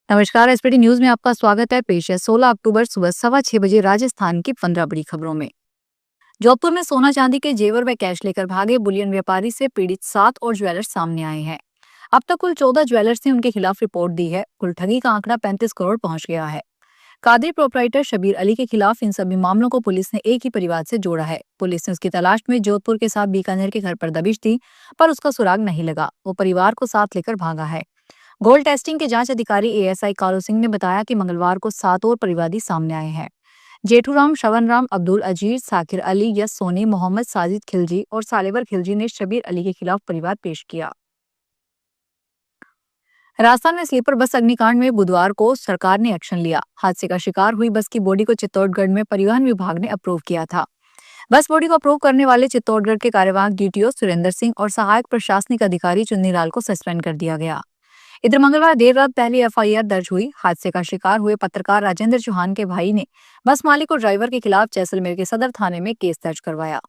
नमस्कार। SPT news में आपका स्वागत है। पेश है 16 अक्टूबर सुबह 6:15 राजस्थान की 15 बड़ी खबरों में। जोधपुर में सोना चांदी के जेवर व कैश लेकर भागे बुलियन व्यापारी से पीड़ित 7 और ज्वेलर्स सामने आए हैं। अब तक कुल 14 ज्वेलर्स ने उनके खिलाफ रिपोर्ट दी है। कुल ठगी का आंकड़ा 35 करोड़ पहुंच गया है। कादरी प्रोपराइटर शबीर अली के खिलाफ इन सभी मामलों को पुलिस ने एक ही परिवार से जोड़ा है। पुलिस ने उसकी तलाश में जोधपुर के साथ बीकानेर के घर पर दबिश दी, पर उसका सुराग नहीं लगा। वो परिवार को साथ लेकर भागा है। गोल्ड टेस्टिंग के जांच अधिकारी एएसआई कालू सिंह ने बताया कि मंगलवार को 7 और परिवादी सामने आए हैं। जेठूराम, श्रवणराम, अब्दुल अजीज, साकिर अली, यस सोनी, मोहम्मद साजिद खिलजी और सालेवर खिलजी ने शबीर अली के खिलाफ परिवाद पेश किया। राजस्थान में स्लीपर बस अग्निकांड में बुधवार को सरकार ने एक्शन लिया। हादसे का शिकार हुई बस की बॉडी को चित्तौड़गढ़ में परिवहन विभाग ने अप्रूव किया था। बस बॉडी को अप्रूव करने वाले चित्तौड़गढ़ के कार्यवाहक डीटीओ सुरेंद्र सिंह और सहायक प्रशासनिक अधिकारी चुन्नीलाल को सस्पेंड कर दिया गया। इधर मंगलवार देर रात पहली एफआईआर दर्ज हुई। हादसे का शिकार हुए पत्रकार राजेंद्र चौहान के भाई ने बस मालिक और ड्राइवर के खिलाफ जैसलमेर के सदर थाने में केस दर्ज करवाया।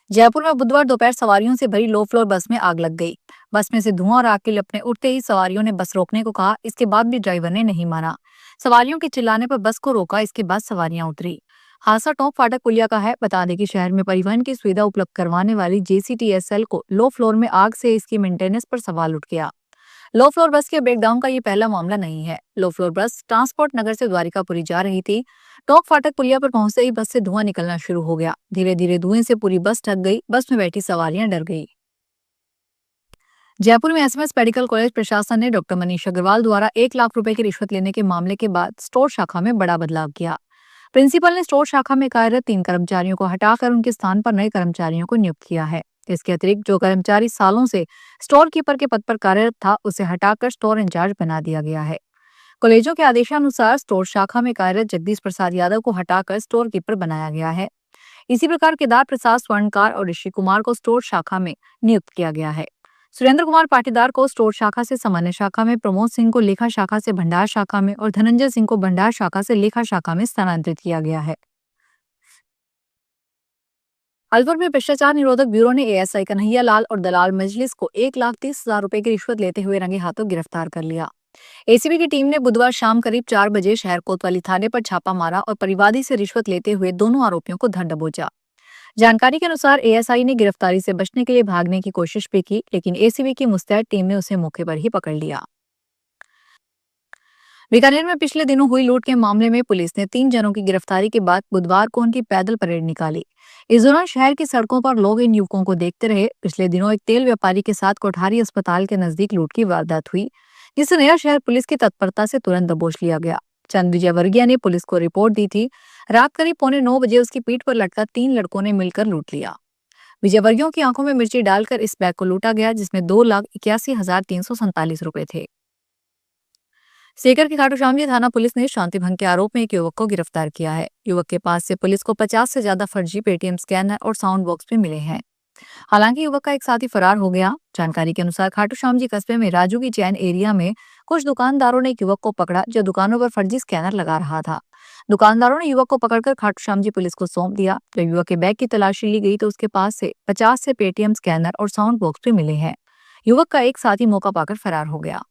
जयपुर में बुधवार दोपहर सवारियों से भरी लो फ्लोर बस में आग लग गई। बस में से धुआं और आग के लपटें उठते ही सवारियों ने बस रोकने को कहा। इसके बाद भी ड्राइवर ने नहीं माना। सवारियों के चिल्लाने पर बस को रोका। इसके बाद सवारियां उतरी। हादसा टोंक फाटक पुलिया का है। बता दें कि शहर में परिवहन की सुविधा उपलब्ध करवाने वाली जेसीटीएसएल को लो फ्लोर में आग से इसकी मेंटेनेंस पर सवाल उठ गया। लो फ्लोर बस के ब्रेकडाउन का ये पहला मामला नहीं है। लो फ्लोर बस ट्रांसपोर्ट नगर से द्वारिकापुरी जा रही थी। टोंक फाटक पुलिया पर पहुंचते ही बस से धुआं निकलना शुरू हो गया। धीरे धीरे धुएं से पूरी बस ढक गई। बस में बैठी सवारियां डर गई। जयपुर में एसएमएस मेडिकल कॉलेज प्रशासन ने डॉक्टर मनीष अग्रवाल द्वारा 1 लाख रुपए की रिश्वत लेने के मामले के बाद स्टोर शाखा में बड़ा बदलाव किया। प्रिंसिपल ने स्टोर शाखा में कार्यरत 3 कर्मचारियों को हटाकर उनके स्थान पर नए कर्मचारियों को नियुक्त किया है। इसके अतिरिक्त जो कर्मचारी सालों से स्टोर कीपर के पद पर कार्यरत था, उसे हटाकर स्टोर इंचार्ज बना दिया गया है। कॉलेजों के आदेशानुसार स्टोर शाखा में कार्यरत जगदीश प्रसाद यादव को हटाकर स्टोर कीपर बनाया गया है। इसी प्रकार केदार प्रसाद स्वर्णकार और ऋषि कुमार को स्टोर शाखा में नियुक्त किया गया है। सुरेंद्र कुमार पाटीदार को स्टोर शाखा से सामान्य शाखा में, प्रमोद सिंह को लेखा शाखा से भंडार शाखा में और धनंजय सिंह को भंडार शाखा से लेखा शाखा में स्थानांतरित किया गया है। अलवर में भ्रष्टाचार निरोधक ब्यूरो ने एएसआई कन्हैया लाल और दलाल मजलिस को 1,30,000 रुपए की रिश्वत लेते हुए रंगे हाथों गिरफ्तार कर लिया। एसीबी की टीम ने बुधवार शाम करीब 4 बजे शहर कोतवाली थाने पर छापा मारा और परिवादी से रिश्वत लेते हुए दोनों आरोपियों को धर दबोचा। जानकारी के अनुसार एएसआई ने गिरफ्तारी से बचने के लिए भागने की कोशिश भी की, लेकिन एसीबी की मुस्तैद टीम ने उसे मौके पर ही पकड़ लिया। बीकानेर में पिछले दिनों हुई लूट के मामले में पुलिस ने 3 जनों की गिरफ्तारी के बाद बुधवार को उनकी पैदल परेड निकाली। इस दौरान शहर की सड़कों पर लोग इन युवकों को देखते रहे। पिछले दिनों एक तेल व्यापारी के साथ कोठारी अस्पताल के नजदीक लूट की वारदात हुई, जिसे नया शहर पुलिस की तत्परता से तुरंत दबोच लिया गया। चंद विजयवर्गीय ने पुलिस को रिपोर्ट दी थी। रात करीब 8:45 बजे उसकी पीठ पर लटका 3 लड़कों ने मिलकर लूट लिया। विजयवर्गीयों की आंखों में मिर्ची डालकर इस बैग को लूटा गया, जिसमें 2,81,347 रुपए थे। सीकर की खाटू श्यामजी थाना पुलिस ने शांति भंग के आरोप में एक युवक को गिरफ्तार किया है। युवक के पास से पुलिस को 50 से ज्यादा फर्जी पेटीएम स्कैनर और साउंड बॉक्स भी मिले हैं। हालांकि युवक का एक साथी फरार हो गया। जानकारी के अनुसार खाटू श्यामजी कस्बे में राजू की चैन एरिया में कुछ दुकानदारों ने एक युवक को पकड़ा, जो दुकानों पर फर्जी स्कैनर लगा रहा था। दुकानदारों ने युवक को पकड़कर खाटू श्यामजी पुलिस को सौंप दिया। जब युवक के बैग की तलाशी ली गई तो उसके पास से 50 से पेटीएम स्कैनर और साउंड बॉक्स भी मिले हैं। युवक का एक साथी मौका पाकर फरार हो गया।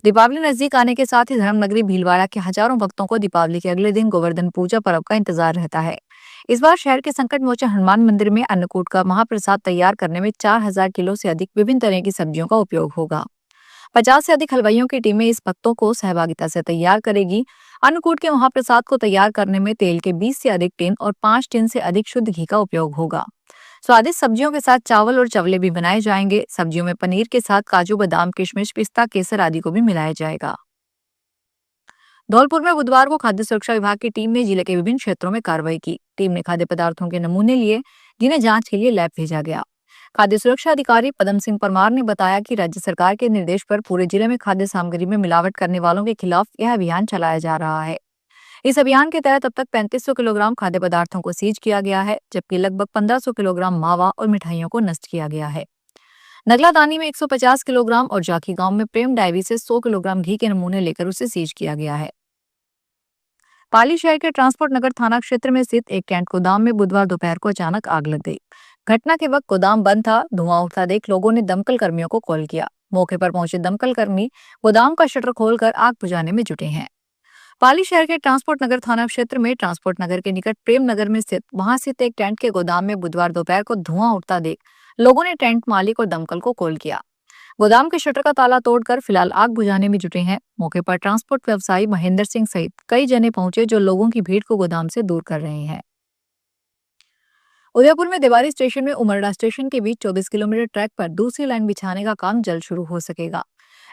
दीपावली नजदीक आने के साथ ही धर्मनगरी भीलवाड़ा के हजारों भक्तों को दीपावली के अगले दिन गोवर्धन पूजा पर्व का इंतजार रहता है। इस बार शहर के संकट मोचन हनुमान मंदिर में अन्नकूट का महाप्रसाद तैयार करने में 4,000 किलो से अधिक विभिन्न तरह की सब्जियों का उपयोग होगा। 50 से अधिक हलवाइयों की टीमें इस भक्तों को सहभागिता से तैयार करेगी। अन्नकूट के महाप्रसाद को तैयार करने में तेल के 20 से अधिक टिन और 5 टिन से अधिक शुद्ध घी का उपयोग होगा। स्वादिष्ट सब्जियों के साथ चावल और चवले भी बनाए जाएंगे। सब्जियों में पनीर के साथ काजू, बादाम, किशमिश, पिस्ता, केसर आदि को भी मिलाया जाएगा। धौलपुर में बुधवार को खाद्य सुरक्षा विभाग की टीम ने जिले के विभिन्न क्षेत्रों में कार्रवाई की। टीम ने खाद्य पदार्थों के नमूने लिए, जिन्हें जांच के लिए लैब भेजा गया। खाद्य सुरक्षा अधिकारी पदम सिंह परमार ने बताया कि राज्य सरकार के निर्देश पर पूरे जिले में खाद्य सामग्री में मिलावट करने वालों के खिलाफ यह अभियान चलाया जा रहा है। इस अभियान के तहत अब तक 3500 किलोग्राम खाद्य पदार्थों को सीज किया गया है, जबकि लगभग 1500 किलोग्राम मावा और मिठाइयों को नष्ट किया गया है। नगलादानी में 150 किलोग्राम और जाखी गांव में प्रेम डायरी से 100 किलोग्राम घी के नमूने लेकर उसे सीज किया गया है। पाली शहर के ट्रांसपोर्ट नगर थाना क्षेत्र में स्थित एक कैंट गोदाम में बुधवार दोपहर को अचानक आग लग गई। घटना के वक्त गोदाम बंद था। धुआं उठता देख लोगों ने दमकल कर्मियों को कॉल किया। मौके पर पहुंचे दमकल कर्मी गोदाम का शटर खोलकर आग बुझाने में जुटे हैं। पाली शहर के ट्रांसपोर्ट नगर थाना क्षेत्र में ट्रांसपोर्ट नगर के निकट प्रेम नगर में स्थित वहां स्थित एक टेंट के गोदाम में बुधवार दोपहर को धुआं उठता देख लोगों ने टेंट मालिक और दमकल को कॉल किया। गोदाम के शटर का ताला तोड़कर फिलहाल आग बुझाने में जुटे हैं। मौके पर ट्रांसपोर्ट व्यवसायी महेंद्र सिंह सहित कई जने पहुंचे जो लोगों की भीड़ को गोदाम से दूर कर रहे हैं। उदयपुर में देवारी स्टेशन में उमरडा स्टेशन के बीच 24 किलोमीटर ट्रैक पर दूसरी लाइन बिछाने का काम जल्द शुरू हो सकेगा।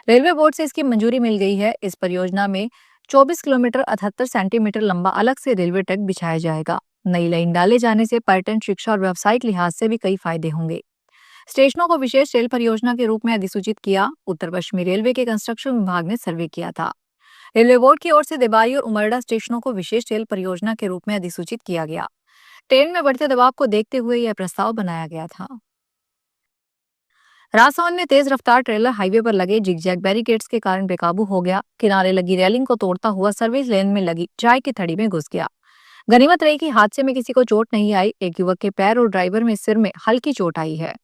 रेलवे बोर्ड से इसकी मंजूरी मिल गई है। इस परियोजना में 24 किलोमीटर 78 सेंटीमीटर लंबा अलग से रेलवे ट्रैक बिछाया जाएगा। नई लाइन डाले जाने से पर्यटन, शिक्षा और व्यावसायिक लिहाज से भी कई फायदे होंगे। स्टेशनों को विशेष रेल परियोजना के रूप में अधिसूचित किया। उत्तर पश्चिमी रेलवे के कंस्ट्रक्शन विभाग ने सर्वे किया था। रेलवे बोर्ड की ओर से देवारी और उमरडा स्टेशनों को विशेष रेल परियोजना के रूप में अधिसूचित किया गया। ट्रेन में बढ़ते दबाव को देखते हुए यह प्रस्ताव बनाया गया था। राजसमंद में तेज रफ्तार ट्रेलर हाईवे पर लगे जिगजैग बैरिकेड्स के कारण बेकाबू हो गया। किनारे लगी रेलिंग को तोड़ता हुआ सर्विस लेन में लगी चाय की थड़ी में घुस गया। गनीमत रही कि हादसे में किसी को चोट नहीं आई। एक युवक के पैर और ड्राइवर में सिर में हल्की चोट आई है।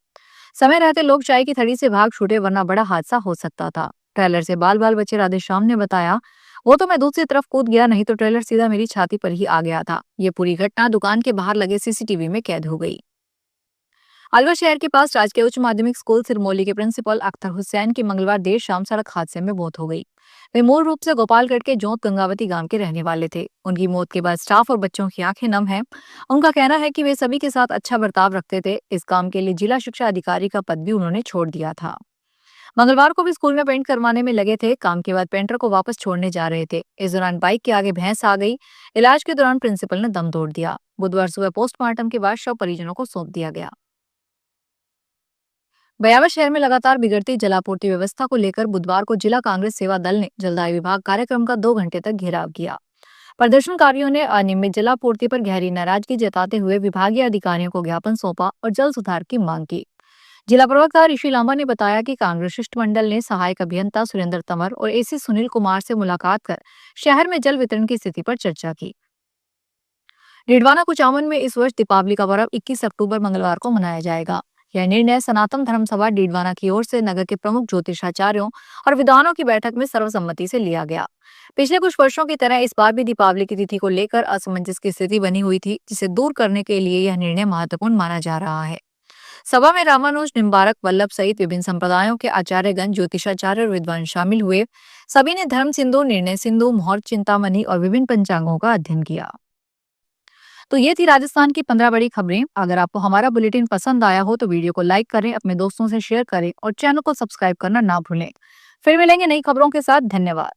समय रहते लोग चाय की थड़ी से भाग छूटे वरना बड़ा हादसा हो सकता था। ट्रेलर से बाल बाल बचे राधेश्याम ने बताया, वो तो मैं दूसरी तरफ कूद गया, नहीं तो ट्रेलर सीधा मेरी छाती पर ही आ गया था। ये पूरी घटना दुकान के बाहर लगे सीसीटीवी में कैद हो गई। अलवर शहर के पास राजकीय उच्च माध्यमिक स्कूल सिरमौली के प्रिंसिपल अख्तर हुसैन की मंगलवार देर शाम सड़क हादसे में मौत हो गई। वे मूल रूप से गोपालगढ़ के जोत गंगावती गांव के रहने वाले थे। उनकी मौत के बाद स्टाफ और बच्चों की आंखें नम हैं। उनका कहना है कि वे सभी के साथ अच्छा बर्ताव रखते थे। इस काम के लिए जिला शिक्षा अधिकारी का पद भी उन्होंने छोड़ दिया था। मंगलवार को भी स्कूल में पेंट करवाने में लगे थे। काम के बाद पेंटर को वापस छोड़ने जा रहे थे। इस दौरान बाइक के आगे भैंस आ गई। इलाज के दौरान प्रिंसिपल ने दम तोड़ दिया। बुधवार सुबह पोस्टमार्टम के बाद शव परिजनों को सौंप दिया गया। बयावर शहर में लगातार बिगड़ती जलापूर्ति व्यवस्था को लेकर बुधवार को जिला कांग्रेस सेवा दल ने जलदाय विभाग कार्यक्रम का 2 घंटे तक घेराव किया। प्रदर्शनकारियों ने अनियमित जलापूर्ति पर गहरी नाराजगी जताते हुए विभागीय अधिकारियों को ज्ञापन सौंपा और जल सुधार की मांग की। जिला प्रवक्ता ऋषि लांबा ने बताया कि कांग्रेस शिष्टमंडल ने सहायक अभियंता सुरेंद्र तंवर और एसी सुनील कुमार से मुलाकात कर शहर में जल वितरण की स्थिति पर चर्चा की। डिडवाना कुचामन में इस वर्ष दीपावली का पर्व 21 अक्टूबर मंगलवार को मनाया जाएगा। यह निर्णय सनातन धर्म सभा डीडवाना की ओर से नगर के प्रमुख ज्योतिषाचार्यों और विद्वानों की बैठक में सर्वसम्मति से लिया गया। पिछले कुछ वर्षों की तरह इस बार भी दीपावली की तिथि को लेकर असमंजस की स्थिति बनी हुई थी, जिसे दूर करने के लिए यह निर्णय महत्वपूर्ण माना जा रहा है। सभा में रामानुज, निम्बारक, वल्लभ सहित विभिन्न संप्रदायों के आचार्यगण, ज्योतिषाचार्य और विद्वान शामिल हुए। सभी ने धर्म सिंधु, निर्णय सिंधु, मुहूर्त चिंतामणि और विभिन्न पंचांगों का अध्ययन किया। तो ये थी राजस्थान की 15 बड़ी खबरें। अगर आपको हमारा बुलेटिन पसंद आया हो तो वीडियो को लाइक करें, अपने दोस्तों से शेयर करें और चैनल को सब्सक्राइब करना ना भूलें। फिर मिलेंगे नई खबरों के साथ। धन्यवाद।